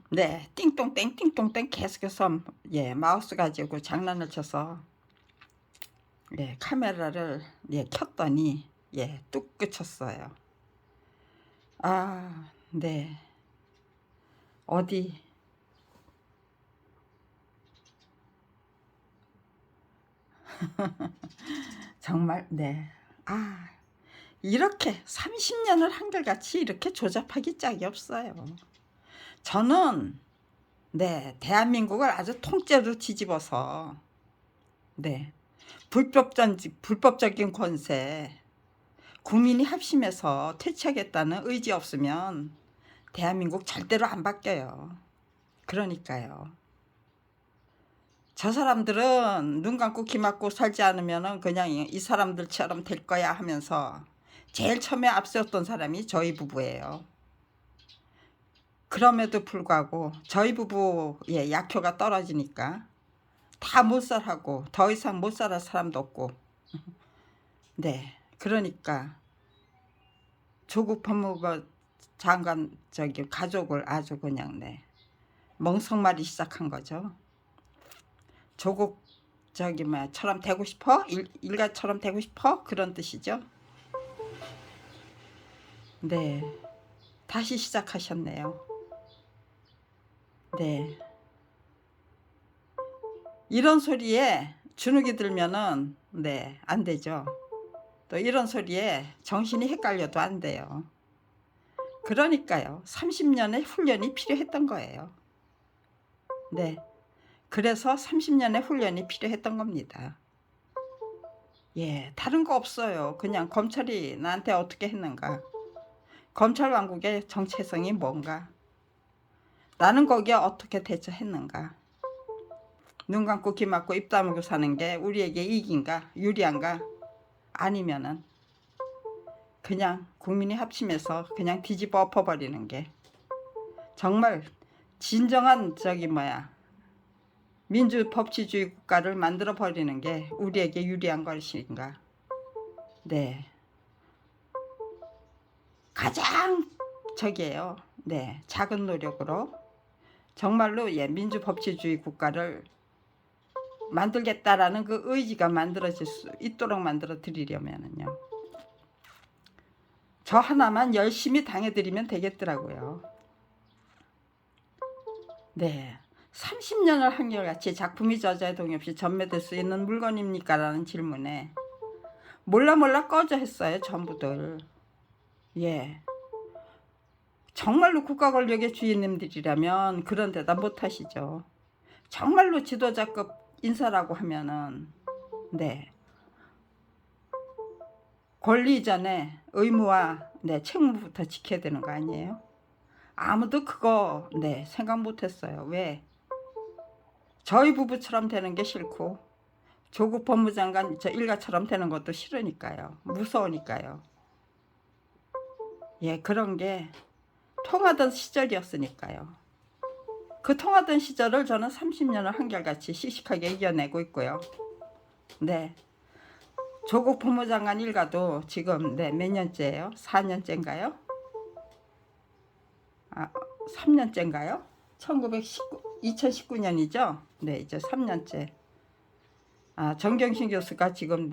네, 띵동땡 띵동땡 계속해서 마우스 가지고 장난을 쳐서 카메라를 켰더니 뚝 그쳤어요. 아, 네. 어디 정말 이렇게 30년을 한결같이 이렇게 조잡하기 짝이 없어요. 저는 대한민국을 아주 통째로 뒤집어서 불법적인 권세 국민이 합심해서 퇴치하겠다는 의지 없으면 대한민국 절대로 안 바뀌어요. 그러니까요. 저 사람들은 눈 감고 귀 막고 살지 않으면 그냥 이 사람들처럼 될 거야 하면서 제일 처음에 앞세웠던 사람이 저희 부부예요. 그럼에도 불구하고 저희 부부의 약효가 떨어지니까 다 못살하고 더 이상 못 살할 사람도 없고 그러니까 조국 법무부 장관 가족을 아주 그냥 멍석말이 시작한 거죠. 조국 처럼 되고 싶어? 일가처럼 되고 싶어? 그런 뜻이죠. 다시 시작하셨네요. 이런 소리에 주눅이 들면은 안 되죠. 또 이런 소리에 정신이 헷갈려도 안 돼요. 그러니까요. 30년의 훈련이 필요했던 거예요. 그래서 30년의 훈련이 필요했던 겁니다. 다른 거 없어요. 그냥 검찰이 나한테 어떻게 했는가? 검찰 왕국의 정체성이 뭔가? 나는 거기에 어떻게 대처했는가? 눈 감고 귀 막고 입 다물고 사는 게 우리에게 이익인가? 유리한가? 아니면은 그냥 국민이 합심해서 그냥 뒤집어 엎어버리는 게 정말 진정한 민주법치주의 국가를 만들어 버리는 게 우리에게 유리한 것인가? 가장 작은 노력으로 정말로 민주법치주의 국가를 만들겠다라는 그 의지가 만들어질 수 있도록 만들어 드리려면요. 저 하나만 열심히 당해드리면 되겠더라고요. 30년을 한결같이 작품이 저자의 동의 없이 전매될 수 있는 물건입니까? 라는 질문에 몰라 꺼져 했어요. 전부들. 정말로 국가 권력의 주인님들이라면 그런 대답 못하시죠. 정말로 지도자급 인사라고 하면은 권리 이전에 의무와 책무부터 지켜야 되는 거 아니에요? 아무도 그거 생각 못했어요. 왜? 저희 부부처럼 되는 게 싫고 조국 법무장관 저 일가처럼 되는 것도 싫으니까요. 무서우니까요. 그런 게 통하던 시절이었으니까요. 그 통하던 시절을 저는 30년을 한결같이 씩씩하게 이겨내고 있고요. 조국 법무장관 일가도 지금 몇 년째예요? 4년째인가요? 3년째인가요? 2019년이죠? 이제 3년째. 정경심 교수가 지금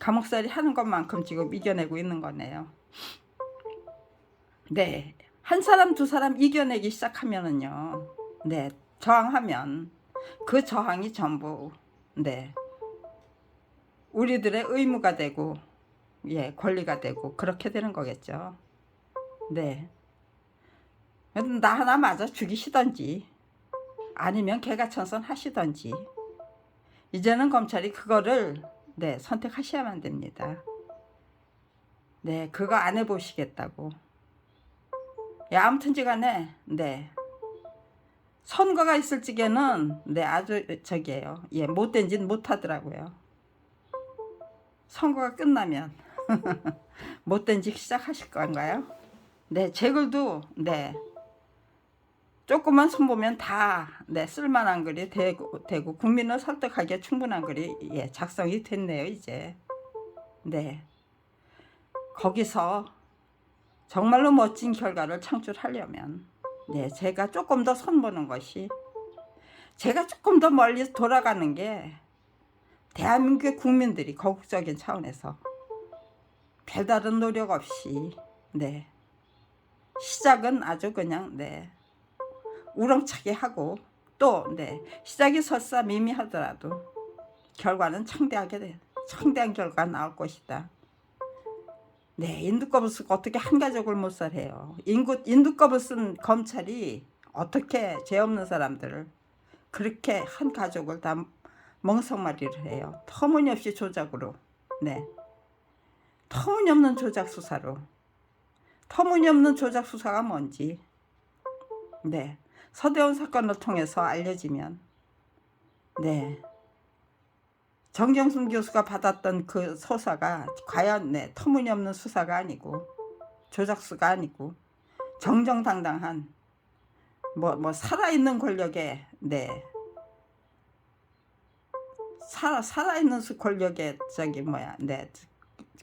감옥살이 하는 것만큼 지금 이겨내고 있는 거네요. 한 사람 두 사람 이겨내기 시작하면은요. 저항하면 그 저항이 전부 우리들의 의무가 되고 권리가 되고 그렇게 되는 거겠죠. 나 하나 맞아 죽이시던지 아니면 개가천선 하시던지 이제는 검찰이 그거를 선택하셔야만 됩니다. 그거 안 해보시겠다고. 아무튼지간에 선거가 있을 적에는 아주 못된 짓 못하더라고요. 선거가 끝나면 못된 짓 시작하실 건가요? 제 글도 조금만 손보면 다 쓸만한 글이 되고 국민을 설득하기에 충분한 글이 작성이 됐네요. 이제 거기서 정말로 멋진 결과를 창출하려면 네, 제가 조금 더 손보는 것이, 제가 조금 더 멀리 돌아가는 게 대한민국의 국민들이 거국적인 차원에서 별다른 노력 없이 네, 시작은 아주 그냥 네, 우렁차게 하고 또 네, 시작이 설사 미미하더라도 결과는 창대한 결과가 나올 것이다. 네, 인두껍을 쓰고 어떻게 한 가족을 못 살해요. 인두껍을 쓴 검찰이 어떻게 죄 없는 사람들을 그렇게 한 가족을 다 멍석말이를 해요. 터무니없이 조작으로. 네, 터무니없는 조작 수사로. 터무니없는 조작 수사가 뭔지 네, 서대원 사건을 통해서 알려지면 네, 정경순 교수가 받았던 그 서사가 과연 네, 터무니없는 수사가 아니고 조작수가 아니고 정정당당한 뭐 살아있는 권력의 네, 살아있는 권력의 저기 뭐야 네,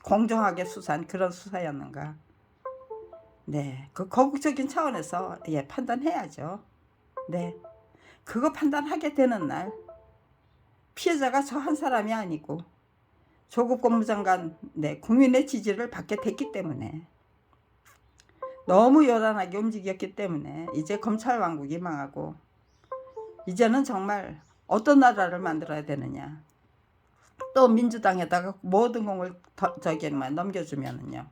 공정하게 수사한 그런 수사였는가. 네, 그 거국적인 차원에서 예, 판단해야죠. 네, 그거 판단하게 되는 날 피해자가 저 한 사람이 아니고 조국 법무장관 네, 국민의 지지를 받게 됐기 때문에, 너무 요란하게 움직였기 때문에 이제 검찰 왕국이 망하고 이제는 정말 어떤 나라를 만들어야 되느냐. 또 민주당에다가 모든 공을 저기만 넘겨주면은요.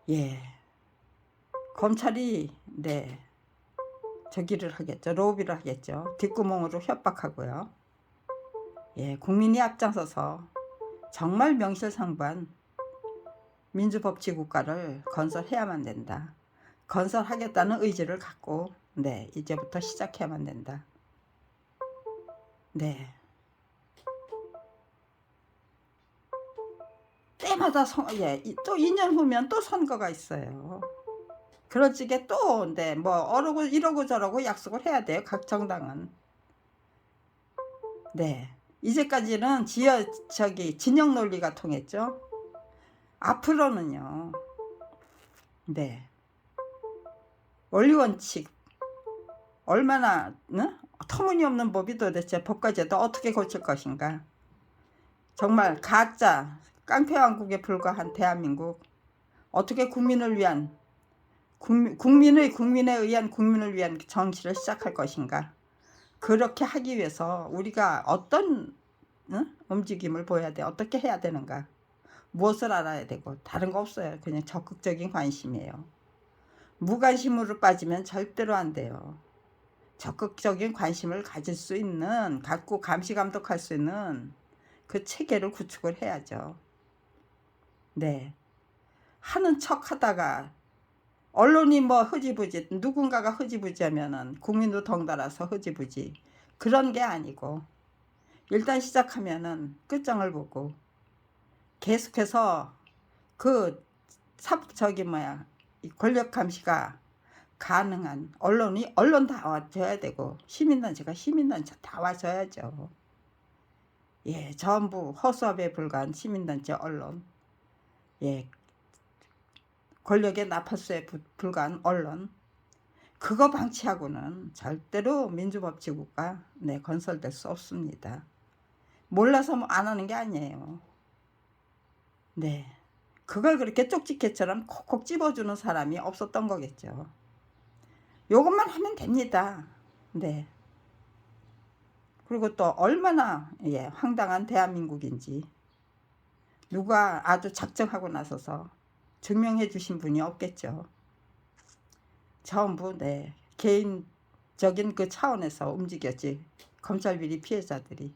예, 검찰이 네, 저기를 하겠죠. 로비를 하겠죠. 뒷구멍으로 협박하고요. 예, 국민이 앞장서서 정말 명실상부한 민주법치 국가를 건설해야만 된다. 건설하겠다는 의지를 갖고 네, 이제부터 시작해야만 된다. 네, 때마다 예, 또 2년 후면 또 선거가 있어요. 그럴 적에 또 네, 뭐 어러고 이러고 저러고 약속을 해야 돼요. 각 정당은. 네, 이제까지는 진영 논리가 통했죠. 앞으로는요. 네, 원리 원칙 얼마나 터무니없는 법이 도대체 법과제도 어떻게 고칠 것인가. 정말 가짜 깡패왕국에 불과한 대한민국 어떻게 국민에 의한 국민을 위한 정치를 시작할 것인가. 그렇게 하기 위해서 우리가 어떤 움직임을 보여야 돼. 어떻게 해야 되는가. 무엇을 알아야 되고. 다른 거 없어요. 그냥 적극적인 관심이에요. 무관심으로 빠지면 절대로 안 돼요. 적극적인 관심을 가질 수 있는, 갖고 감시 감독할 수 있는 그 체계를 구축을 해야죠. 네, 하는 척 하다가 언론이 뭐 흐지부지, 누군가가 흐지부지 하면은 국민도 덩달아서 흐지부지, 그런 게 아니고 일단 시작하면은 끝장을 보고 계속해서 그 권력 감시가 가능한 언론 다 와줘야 되고, 시민단체 다 와줘야죠. 예, 전부 허수아비에 불과한 시민단체 언론, 예, 권력의 나팔수에 불과한 언론, 그거 방치하고는 절대로 민주법치국가 네, 건설될 수 없습니다. 몰라서 뭐 안 하는 게 아니에요. 네, 그걸 그렇게 쪽집게처럼 콕콕 집어주는 사람이 없었던 거겠죠. 요것만 하면 됩니다. 네. 그리고 또 얼마나 예, 황당한 대한민국인지 누가 아주 작정하고 나서서 증명해 주신 분이 없겠죠. 전부 네, 개인적인 그 차원에서 움직였지. 검찰 비리 피해자들이.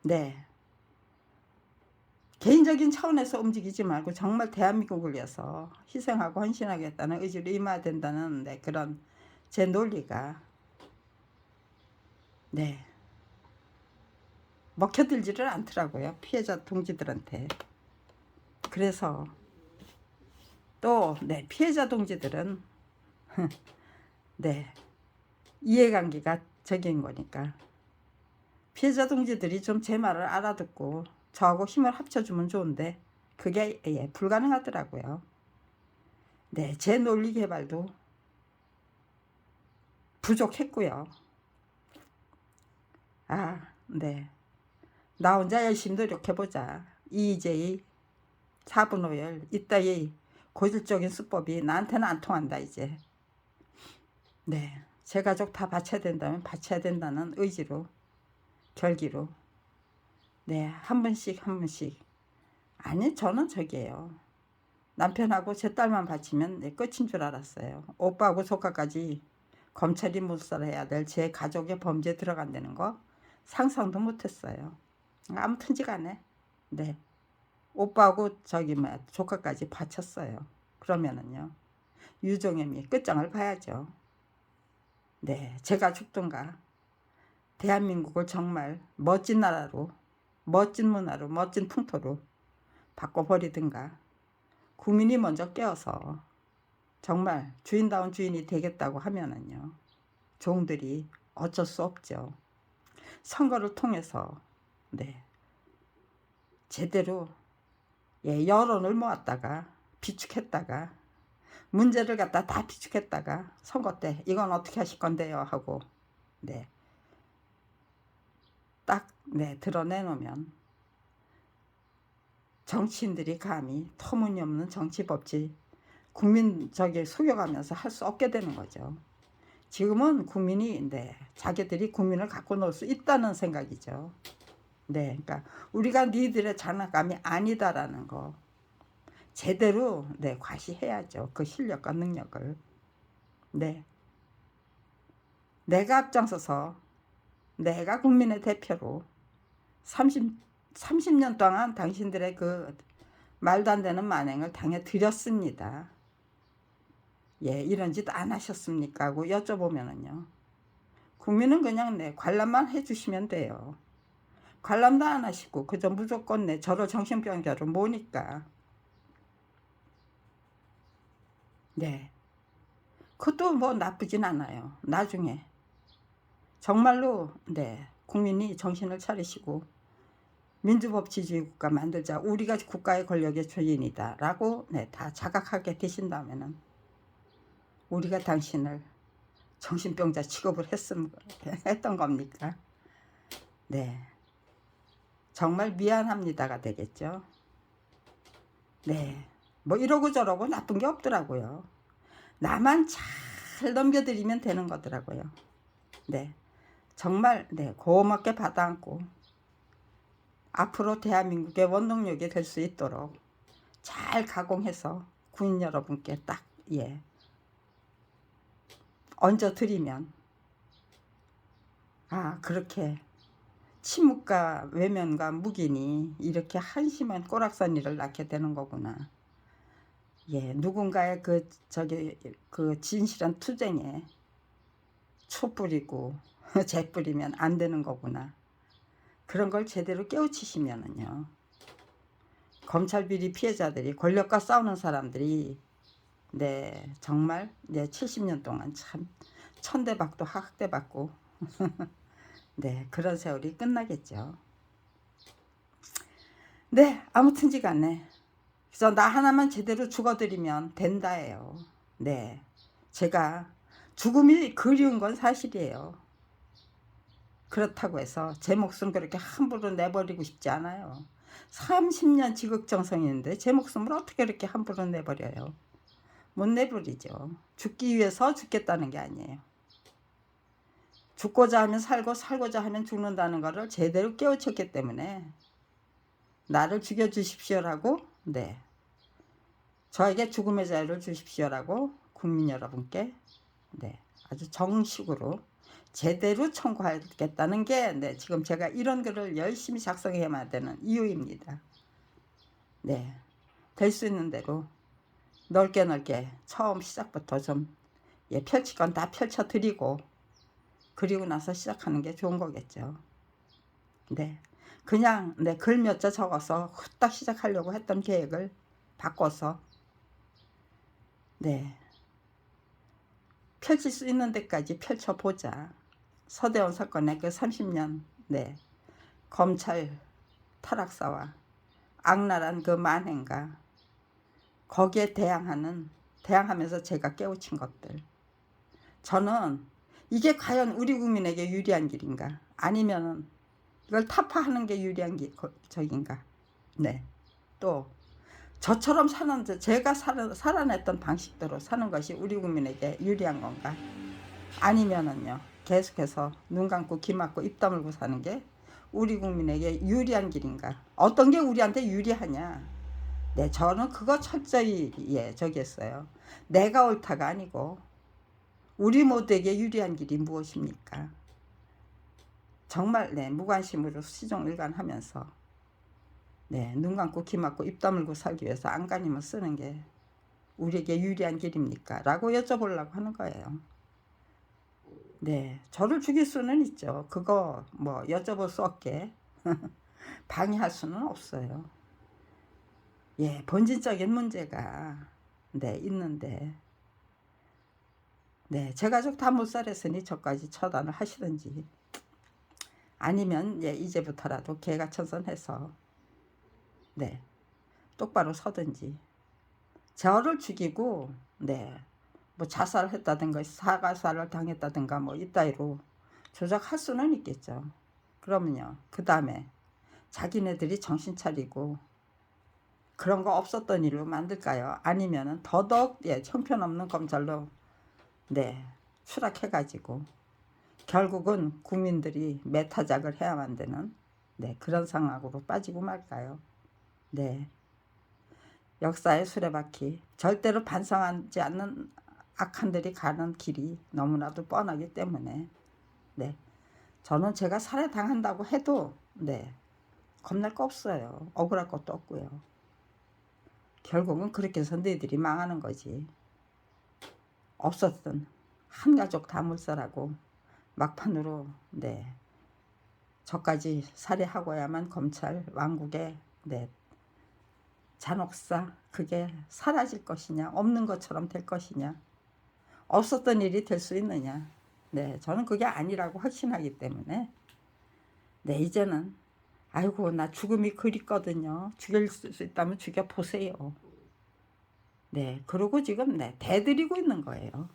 네, 개인적인 차원에서 움직이지 말고 정말 대한민국을 위해서 희생하고 헌신하겠다는 의지로 임해야 된다는 네, 그런 제 논리가 네, 먹혀들지를 않더라고요. 피해자 동지들한테. 그래서 또 네, 피해자 동지들은 네, 이해관계가 적인 거니까 피해자 동지들이 좀 제 말을 알아듣고 저하고 힘을 합쳐주면 좋은데 그게 예, 불가능하더라고요. 네, 제 논리 개발도 부족했고요. 네. 나 혼자 열심히 노력해보자. EJ, 4분오열, 이따위 고질적인 수법이 나한테는 안 통한다, 이제. 네. 제 가족 다 바쳐야 된다면 바쳐야 된다는 의지로, 결기로. 네. 한 번씩, 한 번씩. 아니, 저는 저기예요. 남편하고 제 딸만 바치면 네, 끝인 줄 알았어요. 오빠하고 조카까지 검찰이 몰살해야 될 제 가족의 범죄에 들어간다는 거 상상도 못했어요. 아무튼지간에 네, 오빠하고 조카까지 바쳤어요. 그러면은요, 유종현이 끝장을 봐야죠. 네, 제가 죽든가 대한민국을 정말 멋진 나라로, 멋진 문화로, 멋진 풍토로 바꿔버리든가, 국민이 먼저 깨어서 정말 주인다운 주인이 되겠다고 하면은요, 종들이 어쩔 수 없죠. 선거를 통해서 네, 제대로 여론을 모았다가 비축했다가 문제를 갖다 다 비축했다가 선거 때 이건 어떻게 하실 건데요 하고 네, 딱 드러내놓으면 정치인들이 감히 터무니없는 정치법칙 국민 속여가면서 할 수 없게 되는 거죠. 지금은 국민이 자기들이 국민을 갖고 놀 수 있다는 생각이죠. 네, 그러니까 우리가 니들의 장난감이 아니다라는 거 제대로 과시해야죠. 그 실력과 능력을. 네, 내가 앞장서서 내가 국민의 대표로 30년 동안 당신들의 그 말도 안 되는 만행을 당해드렸습니다. 이런 짓 안 하셨습니까? 하고 여쭤보면은요, 국민은 그냥 관람만 해주시면 돼요. 관람도 안 하시고 그저 무조건 저를 정신병자로 모니까 그것도 뭐 나쁘진 않아요. 나중에 정말로 국민이 정신을 차리시고 민주법치주의 국가 만들자, 우리가 국가의 권력의 주인이다 라고 다 자각하게 되신다면은 우리가 당신을 정신병자 취급을 했던 겁니까? 네, 정말 미안합니다가 되겠죠. 네, 뭐 이러고 저러고 나쁜 게 없더라고요. 나만 잘 넘겨드리면 되는 거더라고요. 네, 정말 고맙게 받아안고 앞으로 대한민국의 원동력이 될 수 있도록 잘 가공해서 국민 여러분께 딱 얹어드리면, 그렇게 침묵과 외면과 묵인이 이렇게 한심한 꼬락선 일을 낳게 되는 거구나. 누군가의 그 진실한 투쟁에 초 뿌리고 재 뿌리면 안 되는 거구나. 그런 걸 제대로 깨우치시면은요, 검찰 비리 피해자들이, 권력과 싸우는 사람들이 정말 70년 동안 참 천대받고 학대받고 그런 세월이 끝나겠죠. 아무튼지간에 그래서 나 하나만 제대로 죽어드리면 된다예요. 제가 죽음이 그리운 건 사실이에요. 그렇다고 해서 제 목숨 그렇게 함부로 내버리고 싶지 않아요. 30년 지극정성인데 제 목숨을 어떻게 이렇게 함부로 내버려요? 못 내버리죠. 죽기 위해서 죽겠다는 게 아니에요. 죽고자 하면 살고, 살고자 하면 죽는다는 것을 제대로 깨우쳤기 때문에 나를 죽여주십시오라고 저에게 죽음의 자유를 주십시오라고 국민 여러분께 아주 정식으로 제대로 청구하겠다는 게 지금 제가 이런 글을 열심히 작성해야만 되는 이유입니다. 될 수 있는 대로 넓게 처음 시작부터 좀 펼칠 건 다 펼쳐드리고 그리고 나서 시작하는 게 좋은 거겠죠. 그냥 글 몇 자 적어서 후딱 시작하려고 했던 계획을 바꿔서 펼칠 수 있는 데까지 펼쳐보자. 서대원 사건의 그 30년 검찰 타락사와 악랄한 그 만행과 거기에 대항하는 대항하면서 제가 깨우친 것들. 저는 이게 과연 우리 국민에게 유리한 길인가? 아니면은 이걸 타파하는 게 유리한 적인가? 네. 또 저처럼 제가 살아냈던 방식대로 사는 것이 우리 국민에게 유리한 건가? 아니면은요, 계속해서 눈 감고 귀 막고 입 다물고 사는 게 우리 국민에게 유리한 길인가? 어떤 게 우리한테 유리하냐? 네, 저는 그거 철저히 저기 했어요. 내가 옳다가 아니고 우리 모두에게 유리한 길이 무엇입니까? 정말 무관심으로 시종일관하면서 눈 감고 귀 막고 입 다물고 살기 위해서 안간힘을 쓰는 게 우리에게 유리한 길입니까? 라고 여쭤보려고 하는 거예요. 네, 저를 죽일 수는 있죠. 그거 뭐 여쭤볼 수 없게 방해할 수는 없어요. 예, 본질적인 문제가 있는데 제 가족 다 못 살았으니 저까지 처단을 하시든지 아니면 이제부터라도 개가천선해서 똑바로 서든지 저를 죽이고 뭐 자살을 했다든가 사가살을 당했다든가 뭐 이따위로 조작할 수는 있겠죠. 그러면요, 그 다음에 자기네들이 정신 차리고 그런 거 없었던 일로 만들까요? 아니면은 더더욱 형편없는 검찰로 추락해가지고 결국은 국민들이 매타작을 해야만 되는 그런 상황으로 빠지고 말까요? 역사의 수레바퀴, 절대로 반성하지 않는 악한들이 가는 길이 너무나도 뻔하기 때문에 저는 제가 살해당한다고 해도 겁날 거 없어요. 억울할 것도 없고요. 결국은 그렇게 해서 너희들이 망하는 거지. 없었던 한 가족 다 몰살하고 막판으로 저까지 살해하고야만 검찰 왕국의 잔혹사, 그게 사라질 것이냐, 없는 것처럼 될 것이냐, 없었던 일이 될 수 있느냐. 저는 그게 아니라고 확신하기 때문에 이제는 아이고 나 죽음이 그립거든요. 죽일 수 있다면 죽여보세요. 그러고 지금 대들이고 있는 거예요.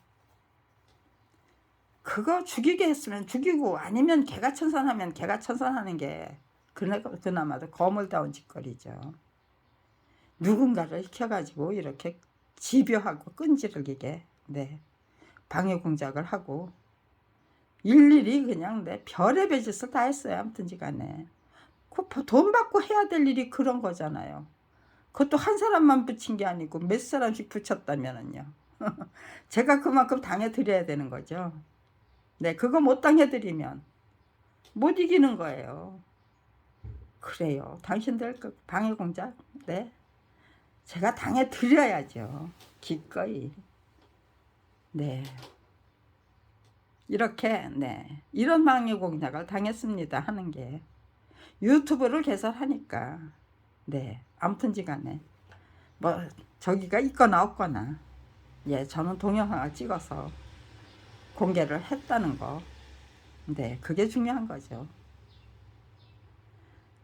그거 죽이게 했으면 죽이고 아니면 개가천선하면 개가천선하는 게 그나마도 거물다운 짓거리죠. 누군가를 시켜가지고 이렇게 집요하고 끈질기게 방해 공작을 하고 일일이 그냥 별의별 짓을 다 했어요. 아무튼지 간에 돈 받고 해야 될 일이 그런 거잖아요. 그것도 한 사람만 붙인 게 아니고 몇 사람씩 붙였다면은요. 제가 그만큼 당해드려야 되는 거죠. 그거 못 당해드리면 못 이기는 거예요. 그래요. 당신들 그 방해 공작 제가 당해드려야죠. 기꺼이. 이렇게 이런 방해 공작을 당했습니다 하는 게 유튜브를 개설하니까 아무튼지 간에 뭐 저기가 있거나 없거나 저는 동영상을 찍어서 공개를 했다는 거 그게 중요한 거죠.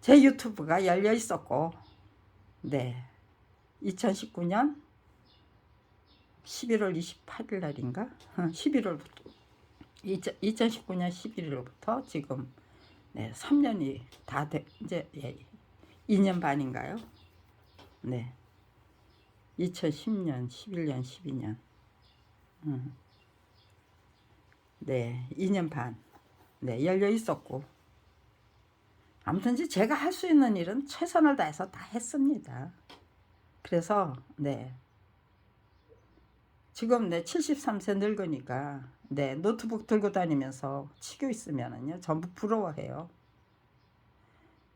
제 유튜브가 열려 있었고 2019년 11월 28일 날인가 11월부터 2019년 11월부터 지금 3년이 다 이제 2년 반인가요? 2010년 11년 12년 2년 반 열려 있었고 아무튼 제가 할 수 있는 일은 최선을 다해서 다 했습니다. 그래서 지금 73세 늙으니까 노트북 들고 다니면서 치고 있으면은요 전부 부러워해요.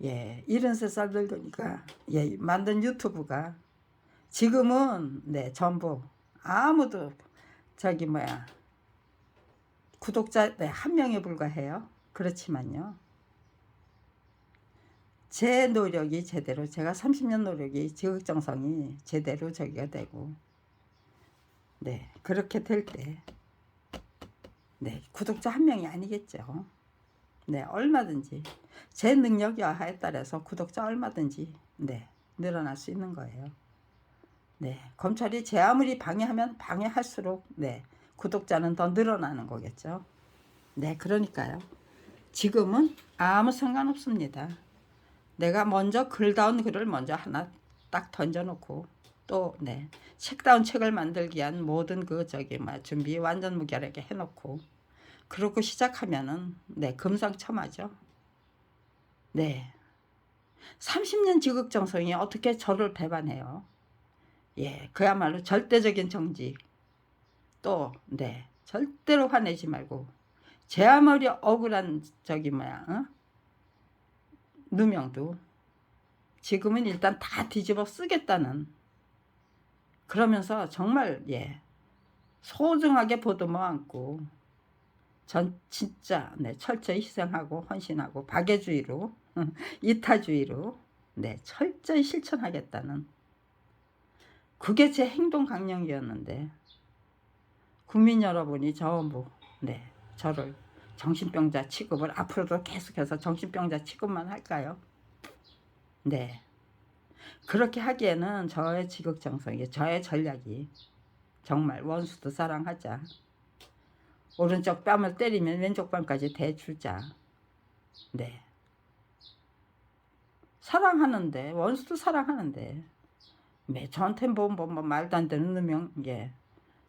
73살 늙으니까 만든 유튜브가 지금은 전부 아무도 저기 뭐야 구독자 한 명에 불과해요. 그렇지만요 제 노력이 제대로 제가 30년 노력이 지극정성이 제대로 저기가 되고 그렇게 될 때 구독자 한 명이 아니겠죠. 얼마든지 제 능력 여하에 따라서 구독자 얼마든지 늘어날 수 있는 거예요. 네, 검찰이 제 아무리 방해하면 방해할수록 네, 구독자는 더 늘어나는 거겠죠. 네, 그러니까요. 지금은 아무 상관없습니다. 내가 먼저 글다운 글을 먼저 하나 딱 던져놓고 또 네, 책다운 책을 만들기 위한 모든 그 저기 뭐 준비 완전 무결하게 해놓고 그러고 시작하면은 네, 금상첨화죠. 네, 30년 지극정성이 어떻게 저를 배반해요? 예, 그야말로 절대적인 정직. 또 네, 절대로 화내지 말고 제 아무리 억울한 저기 뭐야 누명도 지금은 일단 다 뒤집어 쓰겠다는, 그러면서 정말 예 소중하게 보듬어 안고 전 진짜 네 철저히 희생하고 헌신하고 박애주의로 이타주의로 네 철저히 실천하겠다는, 그게 제 행동 강령이었는데 국민 여러분이 전부 네 저를 정신병자 취급을 앞으로도 계속해서 정신병자 취급만 할까요? 네, 그렇게 하기에는 저의 지극정성이, 저의 전략이 정말 원수도 사랑하자, 오른쪽 뺨을 때리면 왼쪽 뺨까지 대주자. 네, 사랑하는데 원수도 사랑하는데 왜 저한테 뭐 말도 안 되는 누명, 예,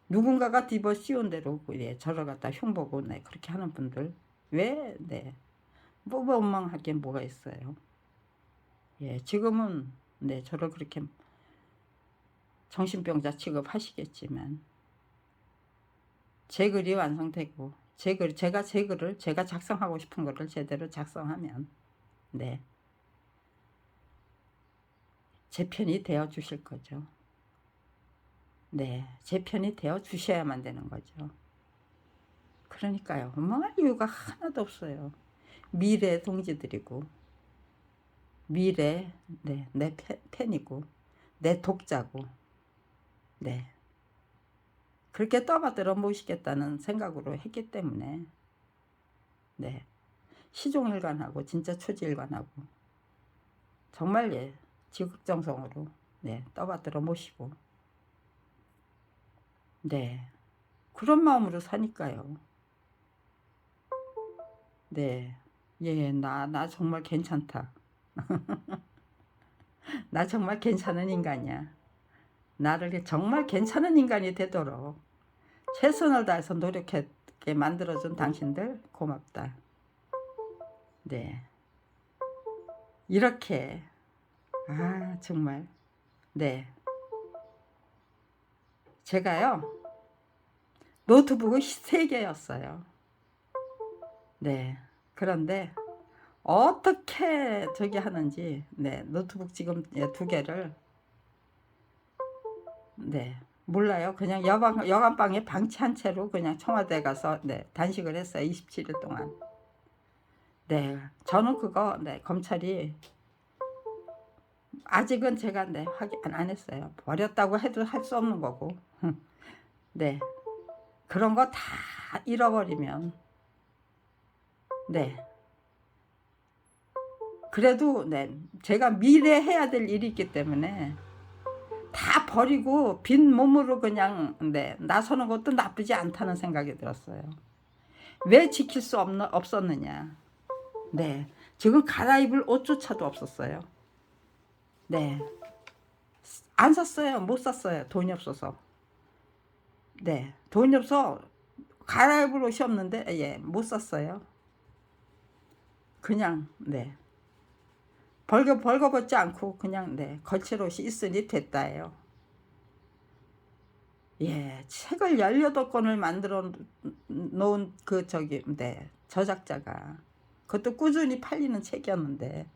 누군가가 뒤집어 씌운 대로 예, 저를 갖다 흉보고 네, 그렇게 하는 분들 왜 네, 뭐 원망할 게 뭐가 있어요. 예, 지금은 네, 저를 그렇게 정신병자 취급하시겠지만 제 글이 완성되고 제가 제 글을 제가 작성하고 싶은 거를 제대로 작성하면 네, 제 편이 되어 주실 거죠. 네, 제 편이 되어 주셔야만 되는 거죠. 그러니까요, 뭐 이유가 하나도 없어요. 미래 동지들이고 미래 네, 내 팬이고 내 독자고 네, 그렇게 떠받들어 모시겠다는 생각으로 했기 때문에 네, 시종일관하고 진짜 초지일관하고 정말 예, 지극정성으로 네, 떠받들어 모시고 네, 그런 마음으로 사니까요. 네, 예, 나 정말 괜찮다. 나 정말 괜찮은 인간이야. 나를 정말 괜찮은 인간이 되도록 최선을 다해서 노력하게 만들어준 당신들 고맙다. 네, 이렇게 정말 네, 제가요 노트북이 3개였어요. 네, 그런데 어떻게 저기 하는지 네, 노트북 지금 2개를 네, 몰라요. 그냥 여간방에 방치한 채로 그냥 청와대 가서 네, 단식을 했어요. 27일 동안. 네, 저는 그거 네, 검찰이 아직은 제가 네, 확인 안 했어요. 버렸다고 해도 할 수 없는 거고. 네, 그런 거 다 잃어버리면 네, 그래도 네, 제가 미래 해야 될 일이 있기 때문에 다 버리고 빈 몸으로 그냥 네, 나서는 것도 나쁘지 않다는 생각이 들었어요. 왜 지킬 수 없었느냐. 네, 지금 갈아입을 옷조차도 없었어요. 네, 안 샀어요. 못 샀어요. 돈이 없어서. 네, 돈이 없어 갈아입을 옷이 없는데 예, 못 샀어요. 그냥 네, 벌거벗지 않고 그냥 네, 걸칠 옷이 있으니 됐다예요. 예, 책을 18권을 만들어 놓은 그 저기 네, 저작자가 그것도 꾸준히 팔리는 책이었는데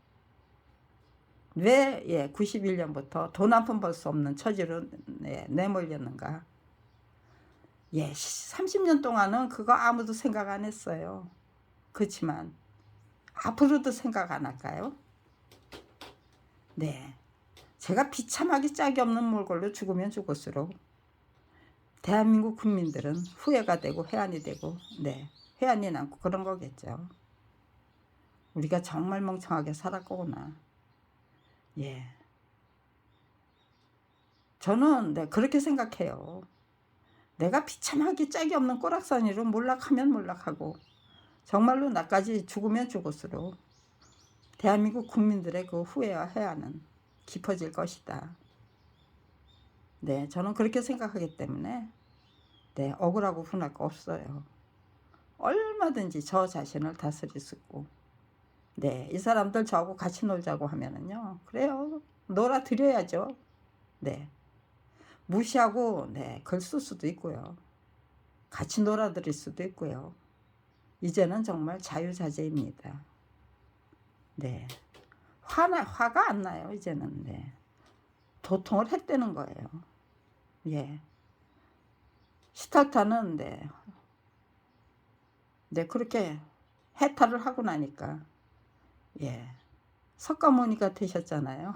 왜 예, 91년부터 돈 한 푼 벌 수 없는 처지로 네, 내몰렸는가. 예, 30년 동안은 그거 아무도 생각 안 했어요. 그렇지만 앞으로도 생각 안 할까요? 네, 제가 비참하기 짝이 없는 몰골로 죽으면 죽을수록 대한민국 국민들은 후회가 되고 해안이 되고 네, 해안이 남고 그런 거겠죠. 우리가 정말 멍청하게 살았구나. 예, 저는 네, 그렇게 생각해요. 내가 비참하게 짝이 없는 꼬락서니로 몰락하면 몰락하고 정말로 나까지 죽으면 죽을수록 대한민국 국민들의 그 후회와 해안은 깊어질 것이다. 네, 저는 그렇게 생각하기 때문에 네, 억울하고 분할 거 없어요. 얼마든지 저 자신을 다스릴 수 있고 네, 이 사람들 저하고 같이 놀자고 하면은요, 그래요, 놀아드려야죠. 네, 무시하고 네, 글 쓸 수도 있고요, 같이 놀아드릴 수도 있고요. 이제는 정말 자유자재입니다. 네, 화가 안 나요. 이제는. 네, 도통을 했다는 거예요. 예, 시탈타는 네, 그렇게 해탈을 하고 나니까 예, 석가모니가 되셨잖아요.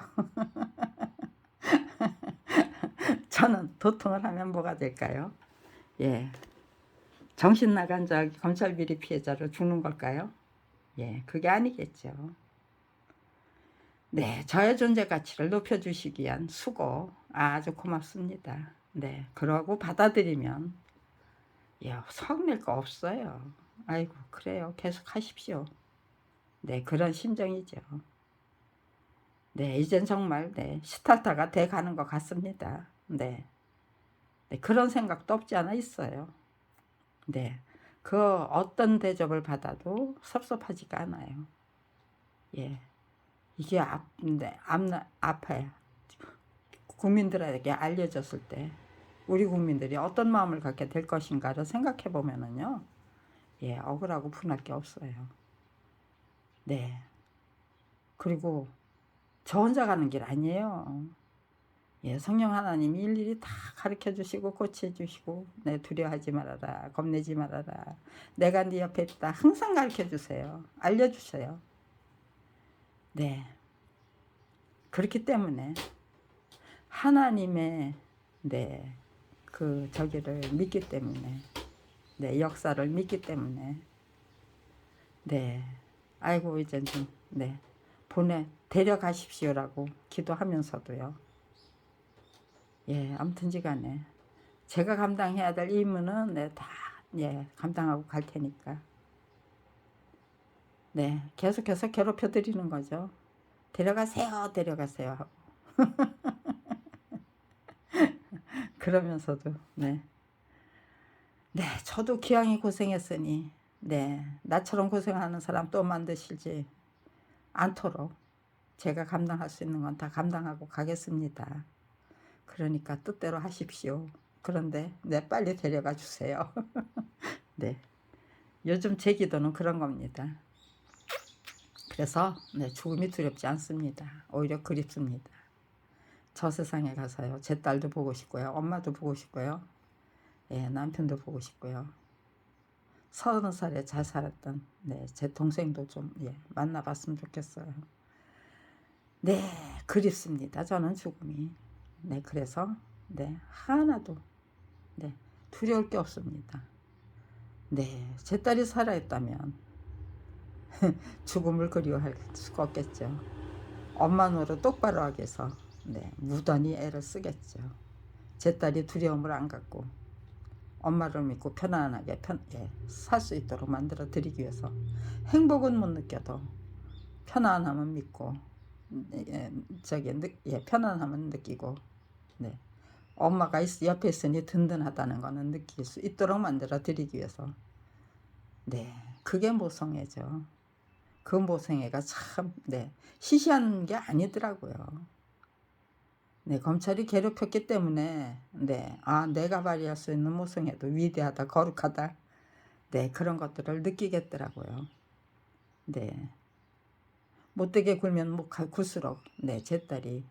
저는 도통을 하면 뭐가 될까요? 예, 정신 나간 자 검찰 비리 피해자로 죽는 걸까요? 예, 그게 아니겠죠. 네, 저의 존재 가치를 높여주시기 위한 수고 아주 고맙습니다. 네, 그러고 받아들이면 예, 성낼 거 없어요. 아이고, 그래요. 계속 하십시오. 네, 그런 심정이죠. 네, 이젠 정말 네, 시탈타가 돼 가는 것 같습니다. 네, 네, 그런 생각도 없지 않아 있어요. 네, 그 어떤 대접을 받아도 섭섭하지가 않아요. 예, 이게 앞에 국민들에게 알려졌을 때 우리 국민들이 어떤 마음을 갖게 될 것인가를 생각해 보면은요, 예, 억울하고 분할 게 없어요. 네, 그리고 저 혼자 가는 길 아니에요. 예, 성령 하나님이 일일이 다 가르쳐 주시고 고쳐 주시고, 네, 두려워하지 말아라, 겁내지 말아라, 내가 네 옆에 있다, 항상 가르쳐 주세요. 알려 주세요. 네, 그렇기 때문에 하나님의 네, 그 저기를 믿기 때문에, 네, 역사를 믿기 때문에, 네, 아이고 이제 좀 네, 데려가십시오라고 기도하면서도요. 예, 아무튼지간에 제가 감당해야 될 임무는 네, 다 예, 감당하고 갈 테니까 네, 계속해서 괴롭혀 드리는 거죠. 데려가세요, 데려가세요 하고 그러면서도 네, 네, 저도 기왕이 고생했으니 네, 나처럼 고생하는 사람 또 만드시지 않도록 제가 감당할 수 있는 건 다 감당하고 가겠습니다. 그러니까 뜻대로 하십시오. 그런데 네, 빨리 데려가 주세요. 네, 요즘 제 기도는 그런 겁니다. 그래서 네, 죽음이 두렵지 않습니다. 오히려 그립습니다. 저 세상에 가서요, 제 딸도 보고 싶고요, 엄마도 보고 싶고요, 예, 남편도 보고 싶고요, 30살에 잘 살았던 네, 제 동생도 좀 예, 만나봤으면 좋겠어요. 네, 그립습니다. 저는 죽음이. 네, 그래서 네, 하나도 네, 두려울 게 없습니다. 네, 제 딸이 살아있다면 죽음을 그리워할 수가 없겠죠. 엄마 노릇 똑바로 하기 위해서 네, 무던히 애를 쓰겠죠. 제 딸이 두려움을 안 갖고 엄마를 믿고 편안하게 예, 살 수 있도록 만들어 드리기 위해서 행복은 못 느껴도 편안함은 믿고 예, 편안함은 느끼고 네, 엄마가 옆에 있으니 든든하다는 거는 느낄 수 있도록 만들어 드리기 위해서 네, 그게 모성애죠. 그 모성애가 참 네, 시시한 게 아니더라고요. 네, 검찰이 괴롭혔기 때문에 네, 아, 내가 발휘할 수 있는 모성애도 위대하다, 거룩하다, 네, 그런 것들을 느끼겠더라고요. 네, 못되게 굴면 못 굴수록 네, 제 딸이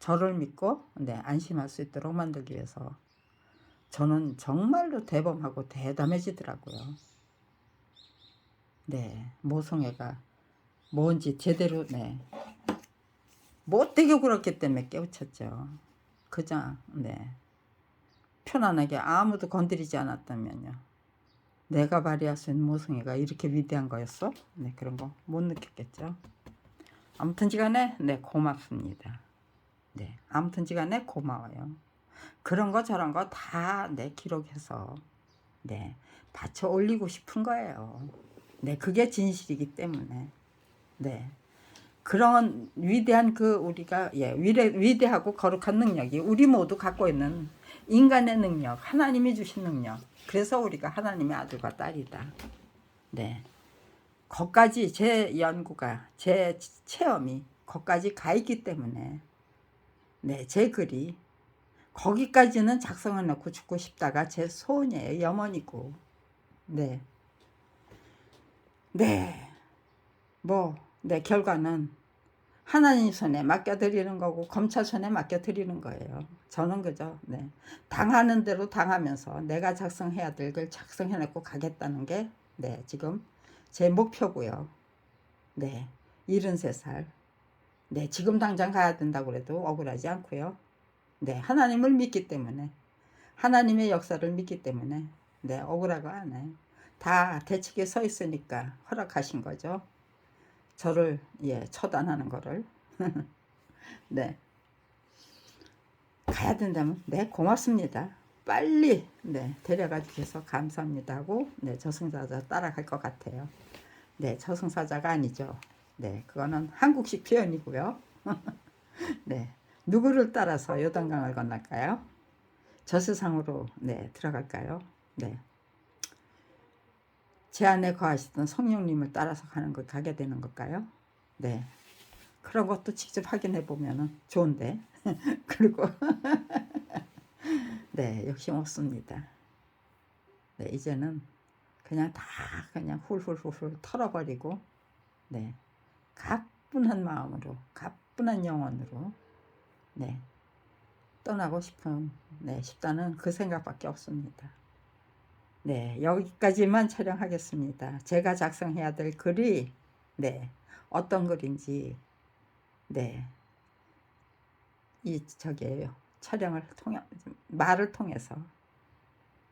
저를 믿고 네, 안심할 수 있도록 만들기 위해서 저는 정말로 대범하고 대담해지더라고요. 네, 모성애가 뭔지 제대로 네, 못되게 굴었기 때문에 깨우쳤죠. 그냥 네, 편안하게 아무도 건드리지 않았다면요, 내가 발휘할 수 있는 모성애가 이렇게 위대한 거였어? 네, 그런 거 못 느꼈겠죠. 아무튼지간에 네, 고맙습니다. 네, 아무튼지 간에 고마워요. 그런 거 저런 거 다 내 기록해서 네, 받쳐 올리고 싶은 거예요. 네, 그게 진실이기 때문에. 네. 그런 위대한 그 우리가 위대하고 거룩한 능력이 우리 모두 갖고 있는 인간의 능력, 하나님이 주신 능력. 그래서 우리가 하나님의 아들과 딸이다. 네. 거기까지 제 연구가, 제 체험이 거기까지 가 있기 때문에 네, 제 글이 거기까지는 작성해 놓고 죽고 싶다가 제 소원이에요. 염원이고. 네. 네. 네, 결과는 하나님 손에 맡겨드리는 거고 검찰 손에 맡겨드리는 거예요. 저는 그죠. 네. 당하는 대로 당하면서 내가 작성해야 될 걸 작성해놓고 가겠다는 게 네, 지금 제 목표고요. 네, 73살. 네, 지금 당장 가야 된다고 해도 억울하지 않고요. 네, 하나님을 믿기 때문에 하나님의 역사를 믿기 때문에 네, 억울하고 안 해요. 다 대책에 서 있으니까 허락하신 거죠. 저를 처단하는 거를. 네, 가야 된다면 네, 고맙습니다. 빨리 네, 데려가 주셔서 감사합니다 하고 네, 저승사자 따라갈 것 같아요. 네, 저승사자가 아니죠. 네, 그거는 한국식 표현이고요. 네, 누구를 따라서 요단강을 건널까요? 저 세상으로 네, 들어갈까요? 네, 제 안에 거하시던 성령님을 따라서 가게 되는 걸까요? 네, 그런 것도 직접 확인해 보면 좋은데. 그리고 네, 욕심 없습니다. 네, 이제는 그냥 다 그냥 훌훌훌훌 털어버리고 네, 가뿐한 마음으로 가뿐한 영혼으로 네, 떠나고 싶다는 그 생각밖에 없습니다. 네, 여기까지만 촬영하겠습니다. 제가 작성해야 될 글이 네, 어떤 글인지 네, 촬영을 통해 말을 통해서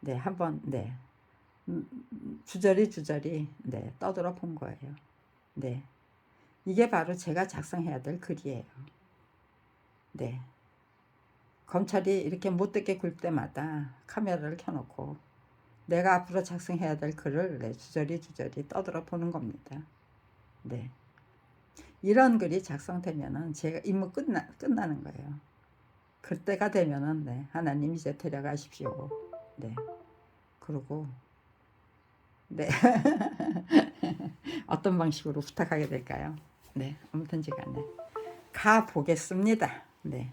네, 한번 네, 주저리 네, 떠들어 본 거예요. 네, 이게 바로 제가 작성해야 될 글이에요. 네, 검찰이 이렇게 못되게 굴 때마다 카메라를 켜놓고 내가 앞으로 작성해야 될 글을 네, 주저리 떠들어 보는 겁니다. 네, 이런 글이 작성되면은 제가 임무 끝나는 거예요. 그때가 되면은 네, 하나님 이제 데려가십시오. 네, 그리고 네, 어떤 방식으로 부탁하게 될까요? 네, 아무튼지 간에 가 보겠습니다. 네.